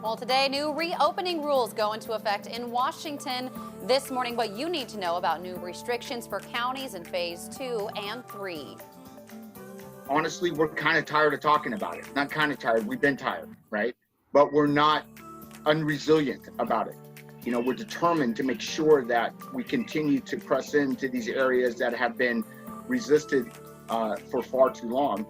Well, today, new reopening rules go into effect in Washington this morning. What you need to know about new restrictions for counties in phase 2 and 3. Honestly, we're kind of tired of talking about it. Not kind of tired, we've been tired, right? But we're not unresilient about it. You know, we're determined to make sure that we continue to press into these areas that have been resisted for far too long.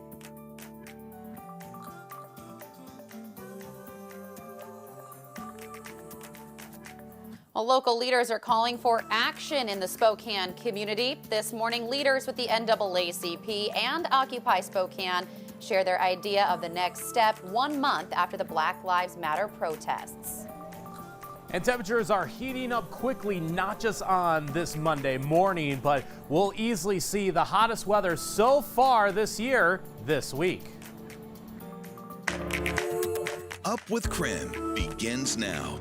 Well, local leaders are calling for action in the Spokane community. This morning, leaders with the NAACP and Occupy Spokane share their idea of the next step 1 month after the Black Lives Matter protests. And temperatures are heating up quickly, not just on this Monday morning, but we'll easily see the hottest weather so far this year this week. Up with KREM begins now.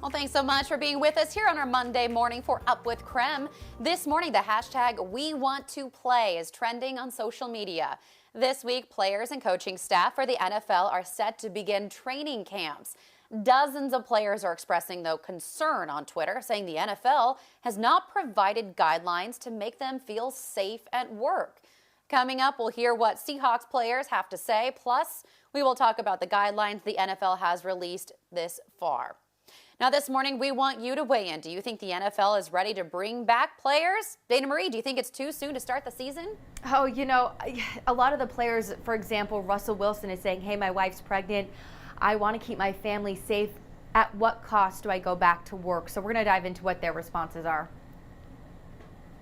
Well, thanks so much for being with us here on our Monday morning for Up with KREM. This morning, the hashtag #WeWantToPlay is trending on social media. This week, players and coaching staff for the NFL are set to begin training camps. Dozens of players are expressing, though, concern on Twitter, saying the NFL has not provided guidelines to make them feel safe at work. Coming up, we'll hear what Seahawks players have to say. Plus, we will talk about the guidelines the NFL has released this far. Now, this morning, we want you to weigh in. Do you think the NFL is ready to bring back players? Dana Marie, do you think it's too soon to start the season? Oh, you know, a lot of the players, for example, Russell Wilson is saying, hey, my wife's pregnant. I want to keep my family safe. At what cost do I go back to work? So we're going to dive into what their responses are.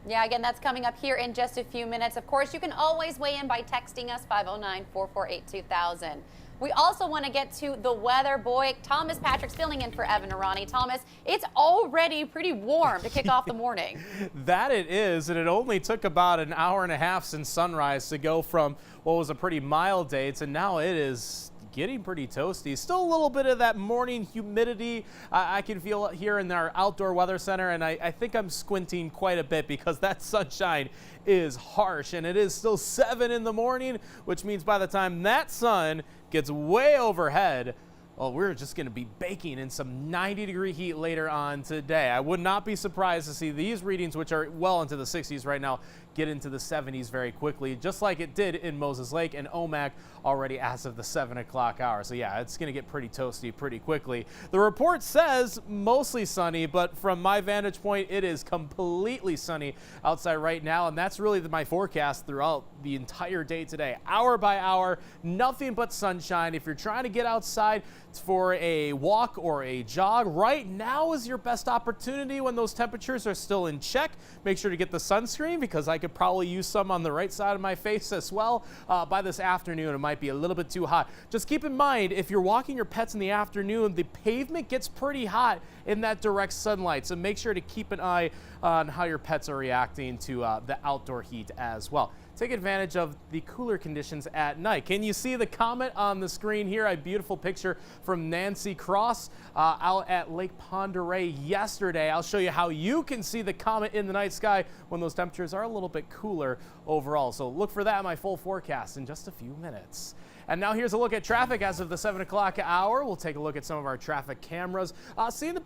Yeah, again, that's coming up here in just a few minutes. Of course, you can always weigh in by texting us 509-448-2000. We also want to get to the weather. Boy, Thomas Patrick's filling in for Evan Arani. Thomas, it's already pretty warm to kick off the morning. That it is, and it only took about an hour and a half since sunrise to go from what was a pretty mild day to now it is getting pretty toasty. Still a little bit of that morning humidity I can feel here in our outdoor weather center, and I think I'm squinting quite a bit because that sunshine is harsh, and it is still 7 in the morning, which means by the time that sun gets way overhead, well, we're just going to be baking in some 90-degree heat later on today. I would not be surprised to see these readings, which are well into the 60s right now, get into the 70s very quickly, just like it did in Moses Lake and Omak already as of the 7 o'clock hour. So yeah, it's going to get pretty toasty pretty quickly. The report says mostly sunny, but from my vantage point, it is completely sunny outside right now, and that's really my forecast throughout the entire day today. Hour by hour, nothing but sunshine. If you're trying to get outside for a walk or a jog, right now is your best opportunity when those temperatures are still in check. Make sure to get the sunscreen because I could probably use some on the right side of my face as well. By this afternoon, it might be a little bit too hot. Just keep in mind, if you're walking your pets in the afternoon, the pavement gets pretty hot in that direct sunlight. So make sure to keep an eye on how your pets are reacting to the outdoor heat as well. Take advantage of the cooler conditions at night. Can you see the comet on the screen here? A beautiful picture from Nancy Cross out at Lake Pend Oreille yesterday. I'll show you how you can see the comet in the night sky when those temperatures are a little bit cooler overall. So look for that in my full forecast in just a few minutes. And now here's a look at traffic as of the 7 o'clock hour. We'll take a look at some of our traffic cameras. Seeing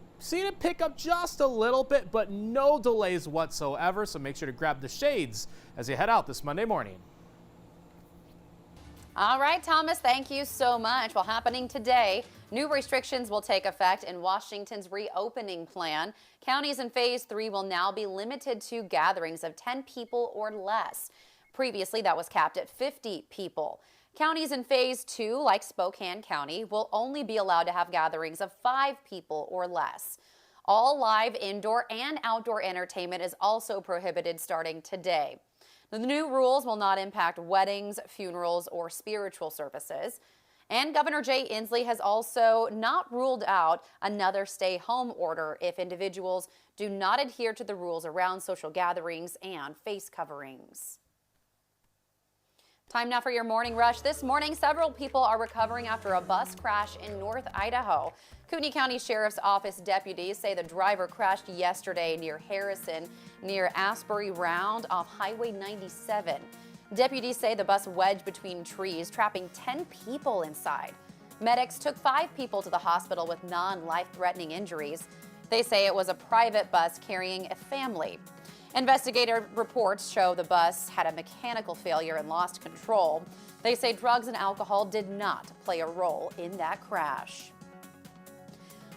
it pick up just a little bit, but no delays whatsoever. So make sure to grab the shades as you head out this Monday morning. All right, Thomas, thank you so much. Well, happening today, new restrictions will take effect in Washington's reopening plan. Counties in phase 3 will now be limited to gatherings of 10 people or less. Previously, that was capped at 50 people. Counties in phase 2, like Spokane County, will only be allowed to have gatherings of 5 people or less. All live indoor and outdoor entertainment is also prohibited starting today. The new rules will not impact weddings, funerals, or spiritual services. And Governor Jay Inslee has also not ruled out another stay-home order if individuals do not adhere to the rules around social gatherings and face coverings. Time now for your morning rush. This morning, several people are recovering after a bus crash in North Idaho. Kootenai County Sheriff's Office deputies say the driver crashed yesterday near Harrison, near Asbury Round off Highway 97. Deputies say the bus wedged between trees, trapping 10 people inside. Medics took 5 people to the hospital with non-life-threatening injuries. They say it was a private bus carrying a family. Investigator reports show the bus had a mechanical failure and lost control. They say drugs and alcohol did not play a role in that crash.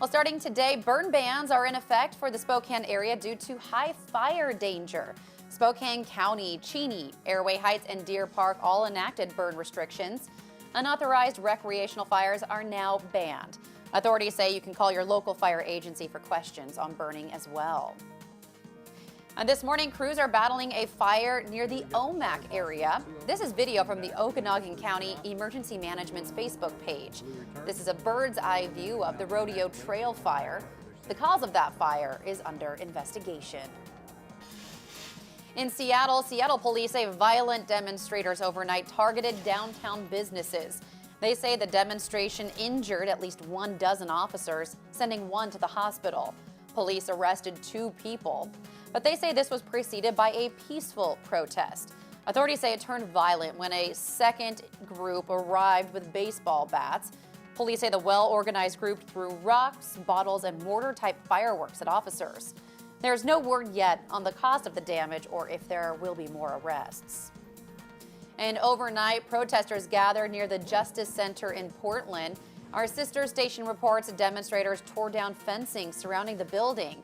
Well, starting today, burn bans are in effect for the Spokane area due to high fire danger. Spokane County, Cheney, Airway Heights, and Deer Park all enacted burn restrictions. Unauthorized recreational fires are now banned. Authorities say you can call your local fire agency for questions on burning as well. And this morning, crews are battling a fire near the Omak area. This is video from the Okanagan County Emergency Management's Facebook page. This is a bird's eye view of the Rodeo Trail fire. The cause of that fire is under investigation. In Seattle, police say violent demonstrators overnight targeted downtown businesses. They say the demonstration injured at least 12 officers, sending one to the hospital. Police arrested 2 people, but they say this was preceded by a peaceful protest. Authorities say it turned violent when a second group arrived with baseball bats. Police say the well-organized group threw rocks, bottles, and mortar-type fireworks at officers. There's no word yet on the cause of the damage or if there will be more arrests. And overnight, protesters gathered near the Justice Center in Portland. Our sister station reports demonstrators tore down fencing surrounding the building.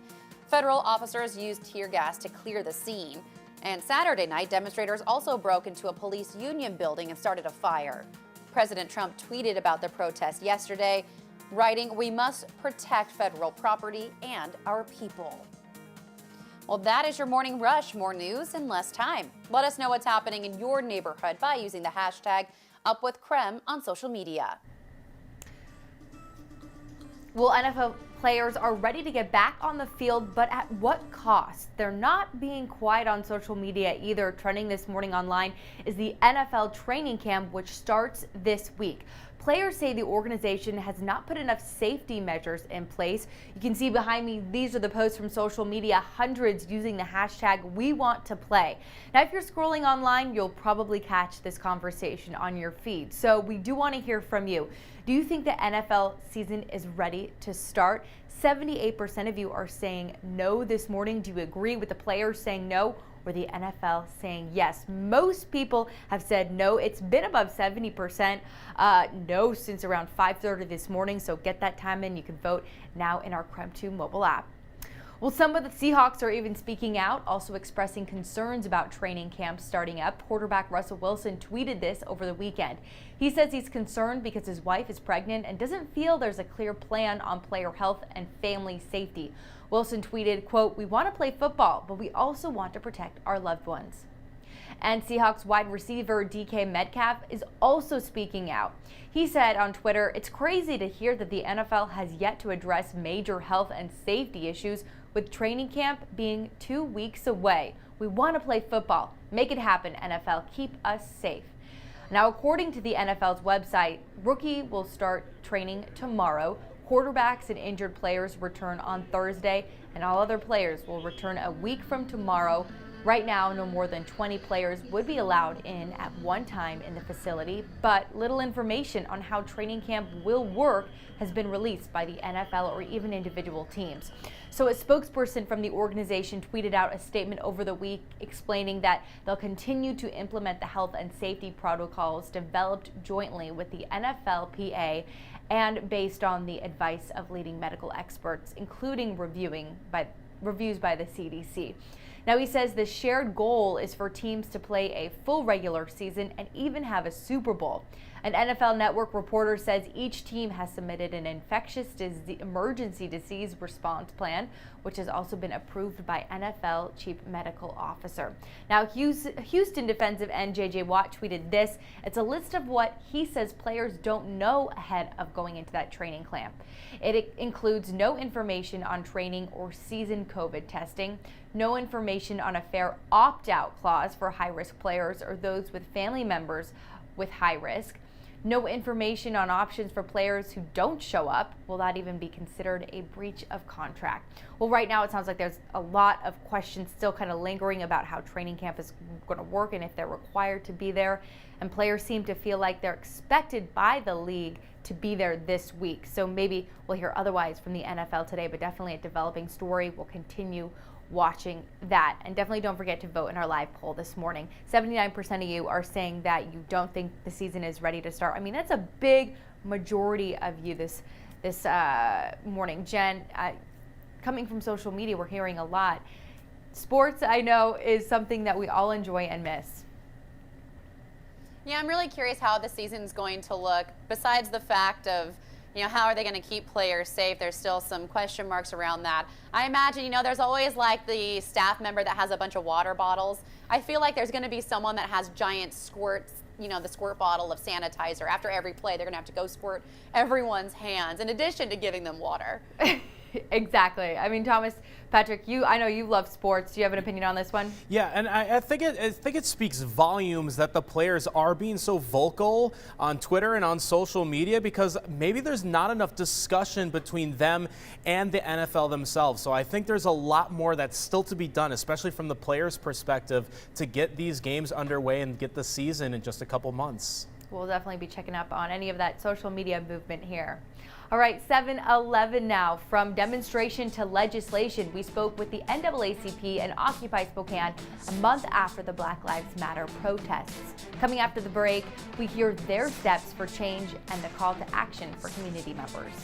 Federal officers used tear gas to clear the scene. And Saturday night, demonstrators also broke into a police union building and started a fire. President Trump tweeted about the protest yesterday, writing, "We must protect federal property and our people." Well, that is your morning rush. More news in less time. Let us know what's happening in your neighborhood by using the hashtag #UpWithKREM on social media. Well, NFL players are ready to get back on the field, but at what cost? They're not being quiet on social media either. Trending this morning online is the NFL training camp, which starts this week. Players say the organization has not put enough safety measures in place. You can see behind me, these are the posts from social media, hundreds using the hashtag #WeWantToPlay. Now, if you're scrolling online, you'll probably catch this conversation on your feed. So we do want to hear from you. Do you think the NFL season is ready to start? 78% of you are saying no this morning. Do you agree with the players saying no or the NFL saying yes? Most people have said no. It's been above 70% no since around 5:30 this morning. So get that time in. You can vote now in our KREM 2 mobile app. Well, some of the Seahawks are even speaking out, also expressing concerns about training camps starting up. Quarterback Russell Wilson tweeted this over the weekend. He says he's concerned because his wife is pregnant and doesn't feel there's a clear plan on player health and family safety. Wilson tweeted, quote, "We want to play football, but we also want to protect our loved ones." And Seahawks wide receiver DK Metcalf is also speaking out. He said on Twitter, "It's crazy to hear that the NFL has yet to address major health and safety issues with training camp being 2 weeks away. We want to play football. Make it happen, NFL. Keep us safe." Now, according to the NFL's website, rookie will start training tomorrow. Quarterbacks and injured players return on Thursday, and all other players will return a week from tomorrow. Right now, no more than 20 players would be allowed in at one time in the facility, but little information on how training camp will work has been released by the NFL or even individual teams. So a spokesperson from the organization tweeted out a statement over the week explaining that they'll continue to implement the health and safety protocols developed jointly with the NFLPA and based on the advice of leading medical experts, including reviews by the CDC. Now, he says the shared goal is for teams to play a full regular season and even have a Super Bowl. An NFL Network reporter says each team has submitted an infectious emergency disease response plan, which has also been approved by NFL Chief Medical Officer. Now, Houston defensive end J.J. Watt tweeted this. It's a list of what he says players don't know ahead of going into that training camp. It includes no information on training or season COVID testing, no information on a fair opt-out clause for high-risk players or those with family members with high risk, No information on options for players who don't show up. Will that even be considered a breach of contract? Well, right now it sounds like there's a lot of questions still kind of lingering about how training camp is going to work and if they're required to be there. And players seem to feel like they're expected by the league to be there this week. So maybe we'll hear otherwise from the NFL today, but definitely a developing story. We'll continue watching that. And definitely don't forget to vote in our live poll this morning. 79% of you are saying that you don't think the season is ready to start. I mean, that's a big majority of you this morning. Jen, coming from social media, we're hearing a lot. Sports, I know, is something that we all enjoy and miss. Yeah, I'm really curious how the season's going to look. Besides the fact of, how are they going to keep players safe? There's still some question marks around that. I imagine, there's always like the staff member that has a bunch of water bottles. I feel like there's going to be someone that has giant squirts, the squirt bottle of sanitizer. After every play, they're going to have to go squirt everyone's hands in addition to giving them water. Exactly. I mean, Thomas, Patrick, I know you love sports. Do you have an opinion on this one? Yeah, and I think it speaks volumes that the players are being so vocal on Twitter and on social media, because maybe there's not enough discussion between them and the NFL themselves. So I think there's a lot more that's still to be done, especially from the players' perspective, to get these games underway and get the season in just a couple months. We'll definitely be checking up on any of that social media movement here. All right, 7-11 now. From demonstration to legislation, we spoke with the NAACP and Occupy Spokane a month after the Black Lives Matter protests. Coming after the break, we hear their steps for change and the call to action for community members.